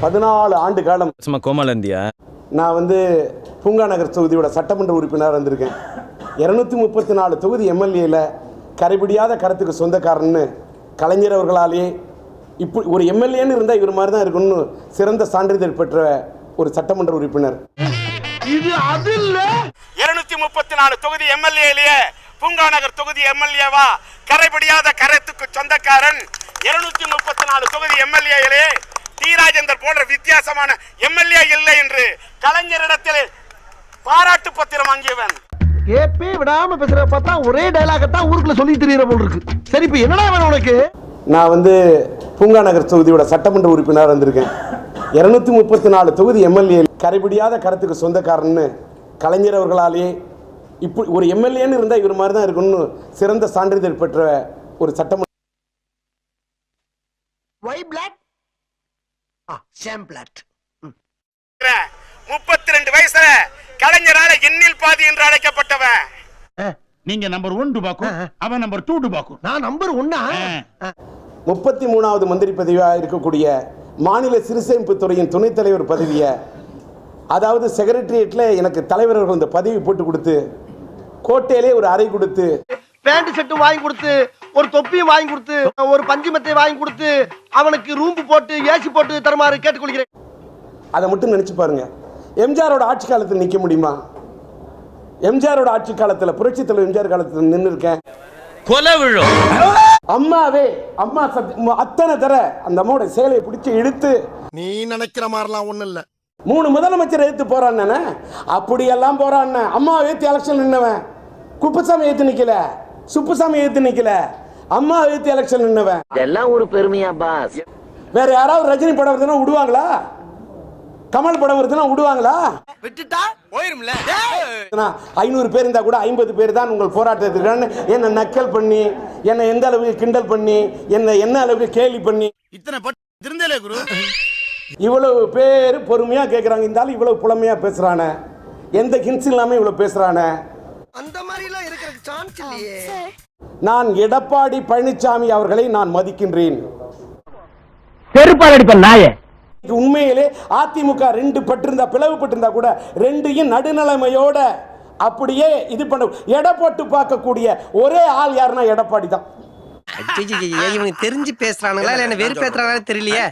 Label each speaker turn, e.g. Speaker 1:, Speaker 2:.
Speaker 1: 14 ஆண்டு காலம்
Speaker 2: சும்மா கோமால இருந்தியா?
Speaker 1: நான் பூங்கா நகர் தொகுதியோட சட்டமன்ற உறுப்பினராக இருந்திருக்கேன். 234 தொகுதி எம்எல்ஏல கரைபிடியாத கருத்துக்கு சொந்தக்காரன்னு கலைஞர் அவர்களாலேயே இப்போ ஒரு எம்எல்ஏன்னு இருந்தால் இவர் மாதிரி தான் இருக்கணும்னு சிறந்த சான்றிதழ் பெற்ற ஒரு சட்டமன்ற உறுப்பினர்.
Speaker 3: இது அது இல்ல
Speaker 4: 234 தொகுதி எம்எல்ஏலயே பூங்கா நகர் தொகுதி எம்எல்ஏவா கரைபிடியாத கருத்துக்கு சொந்தக்காரன். 234 தொகுதி எம்எல்ஏலே டி ராஜேந்தர் போன்ற வித்தியாசமான எம்எல்ஏ இல்லை என்று கலைஞரிடத்தில் பாராட்டு பத்திரம் வாங்கியவன்.
Speaker 3: கேப்பே விடாம பேசுற பார்த்தா ஒரே டயலாக தான் ஊருக்குள்ள சொல்லி தெரியற போல இருக்கு. சரி இப்ப என்னடா வேணும் உனக்கு?
Speaker 1: நான் பூங்கா நகர் தொகுதியோட சட்டமன்ற உறுப்பினராக இருந்திருக்கேன். 234 தொகுதி எம்எல்ஏ கரைபிடியாத கருத்துக்கு சொந்தக்காரன்னு கலைஞர் அவர்களாலேயே இப்போ ஒரு எம்எல்ஏன்னு இருந்தால் இவர் மாதிரி தான் இருக்கணும்னு சிறந்த சான்றிதழ் பெற்ற ஒரு சட்டமன்ற
Speaker 4: 32 வயசுல கலைஞரால எண்ணில் பாதி என்று அழைக்கப்பட்டவன்.
Speaker 5: நீங்க நம்பர் 1 டுபாக்கு, அவன் நம்பர் 2 டுபாக்கு.
Speaker 3: நான் நம்பர் 1.
Speaker 1: 33வது மந்திரி பதவியாக இருக்கக்கூடிய மாநில சிறுசேமிப்பு துறையின் துணைத் தலைவர் பதவியை, அதாவது செக்ரட்டரியேட்ல எனக்கு தலைவர்கள் இந்த பதவி போட்டு கொடுத்து கோட்டையிலே ஒரு அறை கொடுத்து
Speaker 3: பேண்ட் செட்டு வாங்கி கொடுத்து ஒரு தொப்பியும் வாங்கி கொடுத்து ஒரு பஞ்சுமத்தை வாங்கி கொடுத்து அவனுக்கு ரூம் போட்டு ஏசி போட்டு தருமாறு கேட்டுக்கொள்கிறேன்.
Speaker 1: அதை மட்டும் நினைச்சு பாருங்க. எம்ஜிஆரோட ஆட்சி காலத்தில் நிற்க முடியுமா? எம்ஜிஆரோட ஆட்சி காலத்தில், புரட்சி தலைவர் எம்ஜிஆர் காலத்தில் நின்று இருக்கேன்.
Speaker 2: கொலை விழும்
Speaker 1: அம்மாவே அம்மா அத்தனை தர அந்த அம்மாவோட சேலையை பிடிச்சி இழுத்து,
Speaker 3: நீ நினைக்கிற மாதிரிலாம் ஒண்ணும் இல்ல,
Speaker 1: 3 முதலமைச்சர் எடுத்து போறான். அப்படியெல்லாம் போறான். அம்மா ஏத்து எலெக்ஷன் நின்னவன். குப்புசாமி ஏத்து நிக்கல, சுப்புசாமி ஏத்து நிக்கல, அம்மா ஏத்து எலெக்ஷன் நின்னவன்.
Speaker 6: இதெல்லாம் ஒரு பெருமையா பாஸ்?
Speaker 1: வேற யாராவது ரஜினி படம் வருதுன்னா விடுவாங்களா? கமல் படம் வருதுன்னா விடுவாங்களா?
Speaker 3: விட்டுட்டா போயிரும்ல.
Speaker 1: 500 பேர் இருந்தா கூட 50 பேர் தான் உங்கள் போராட்டத்துக்கு என்ன நக்கல் பண்ணி, என்ன எந்த அளவுக்கு கிண்டல் பண்ணி, என்ன அளவுக்கு கேலி பண்ணி,
Speaker 5: இத்தனை பட்டு திருந்தலே குரு.
Speaker 1: இவ்வளவு பேர் பொறுமையா கேட்கறாங்க. இந்த ஆளு இவ்வளவு புலமையா பேசுறானே, எந்த ஹின்ஸ் இல்லாம இவ்வளவு பேசுறானே.
Speaker 3: அந்த மாதிரி எல்லாம் இருக்கிறது சான்ஸ் இல்லையே.
Speaker 1: நான் எடப்பாடி பழனிசாமி அவர்களை நான் மதிக்கின்றேன்.
Speaker 3: செருப்பால் அடிப்ப நாயே.
Speaker 1: உண்மையிலே அதிமுக 2 பட்டிருந்தா, பிளவுபட்டிருந்தா கூட 2யும் நடுநிலைமையோட அப்படியே இது பண்ண எடை போட்டு பார்க்கக்கூடிய ஒரே ஆள் யாருன்னா எடப்பாடி தான்.
Speaker 7: இவனுக்கு தெரிஞ்சு பேசுறானுங்களா இல்ல வெறுப்பேத்துறாங்களா தெரியலையே.